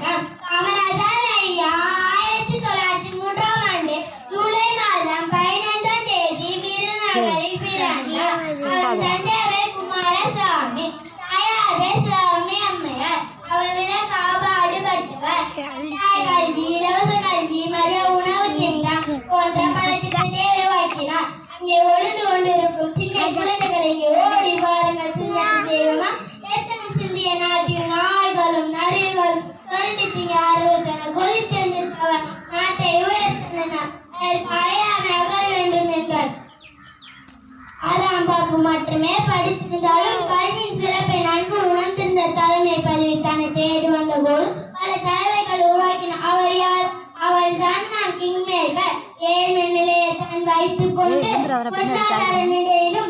வணக்கம். காமராஜர் ஐயா 1903ஆம் ஆண்டு ஜூலை மாதம் 15ஆம் தேதி விருதுநகரில் பிறந்தார். அவர் தந்தையார் குமாரசாமி, தாயார் சாமி அம்மையார். அவர் காபாடுபட்டவர். கல்வி, இலவச கல்வி, மதிய உணவு திட்டம் போன்ற பல திட்டத்தை உருவாக்கினார். இங்கே ஒளிந்து கொண்டிருக்கும் சின்ன குழந்தைகளை ஓடி வாருங்கள், சிந்தனை செய்வோமா? எத்தனை சிந்திய நாட்டில் நாய்களும் நரிகளும் சுரண்டி திங்க ஆர்வத்தன கொதித்தெழுந்திருப்பவர் நாட்டை உயர்த்தினார். அகல் வேண்டும் என்றார். 6ஆம் வகுப்பு மட்டுமே படித்திருந்தாலும் கல்வியின் சிறப்பை நன்கு உணர்ந்திருந்த தலைமை பதவி தன்னை தேடி வந்தபோது பல தலைமைகள் உருவாக்கின. அவர் யார்? அவர் தான் நாம் கிங் மேக்கர். ஏழ்மை நிலையை தான் வைத்துக் கொண்டு பொருளாதார நிலையிலும்